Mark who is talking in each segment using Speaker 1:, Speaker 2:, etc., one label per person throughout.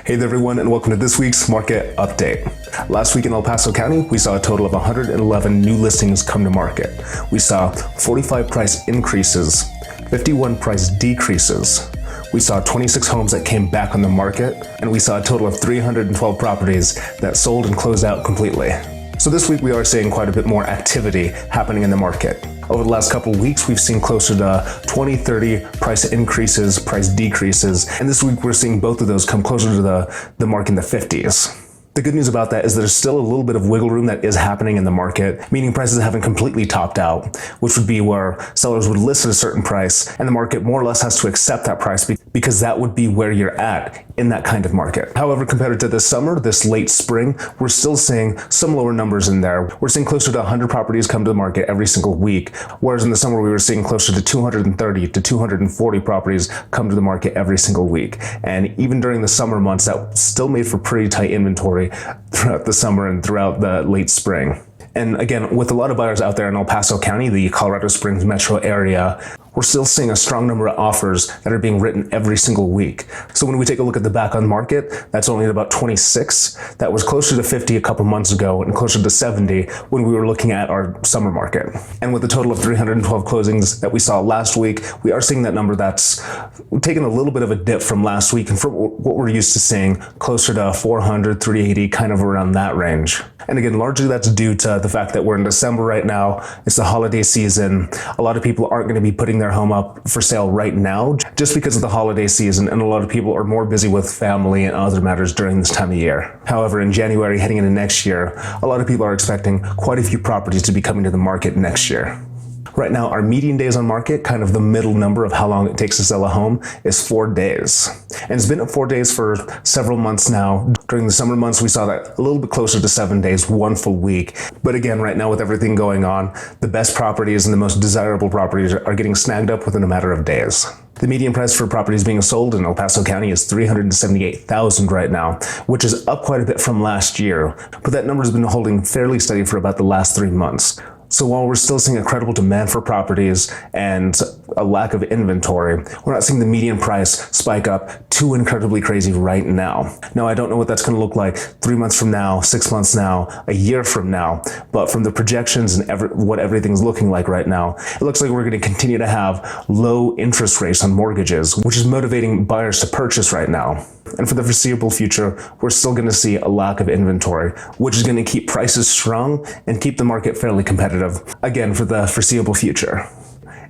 Speaker 1: Hey there everyone, and welcome to this week's market update. Last week in El Paso County, we saw a total of 111 new listings come to market. We saw 45 price increases, 51 price decreases. We saw 26 homes that came back on the market, and we saw a total of 312 properties that sold and closed out completely. So this week we are seeing quite a bit more activity happening in the market. Over the last couple of weeks, we've seen closer to 20, 30 price increases, price decreases, and this week we're seeing both of those come closer to the mark in the 50s. The good news about that is there's still a little bit of wiggle room that is happening in the market, meaning prices haven't completely topped out, which would be where sellers would list at a certain price and the market more or less has to accept that price because that would be where you're at in that kind of market. However, compared to this summer, this late spring, we're still seeing some lower numbers in there. We're seeing closer to 100 properties come to the market every single week, whereas in the summer we were seeing closer to 230 to 240 properties come to the market every single week. And even during the summer months, that still made for pretty tight inventory throughout the summer and throughout the late spring. And again, with a lot of buyers out there in El Paso County, the Colorado Springs metro area, we're still seeing a strong number of offers that are being written every single week. So when we take a look at the back on market, that's only at about 26. That was closer to 50 a couple months ago and closer to 70 when we were looking at our summer market. And with a total of 312 closings that we saw last week, we are seeing that number that's taken a little bit of a dip from last week and from what we're used to seeing, closer to 400, 380, kind of around that range. And again, largely that's due to the fact that we're in December right now. It's the holiday season. A lot of people aren't going to be putting their home up for sale right now just because of the holiday season, and a lot of people are more busy with family and other matters during this time of year. However, in January, heading into next year, a lot of people are expecting quite a few properties to be coming to the market next year. Right now, our median days on market, kind of the middle number of how long it takes to sell a home, is 4 days. And it's been at 4 days for several months now. During the summer months, we saw that a little bit closer to 7 days, 1 full week. But again, right now with everything going on, the best properties and the most desirable properties are getting snagged up within a matter of days. The median price for properties being sold in El Paso County is $378,000 right now, which is up quite a bit from last year. But that number has been holding fairly steady for about the last 3 months. So while we're still seeing incredible demand for properties and a lack of inventory, we're not seeing the median price spike up too incredibly crazy right now. Now, I don't know what that's going to look like 3 months from now, 6 months now, a year from now, but from the projections and what everything's looking like right now, it looks like we're going to continue to have low interest rates on mortgages, which is motivating buyers to purchase right now. And for the foreseeable future, we're still going to see a lack of inventory, which is going to keep prices strong and keep the market fairly competitive, again, for the foreseeable future.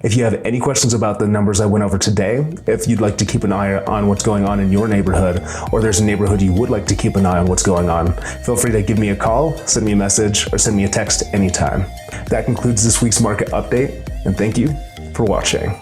Speaker 1: If you have any questions about the numbers I went over today, if you'd like to keep an eye on what's going on in your neighborhood, or there's a neighborhood you would like to keep an eye on what's going on, feel free to give me a call, send me a message, or send me a text anytime. That concludes this week's market update, and thank you for watching.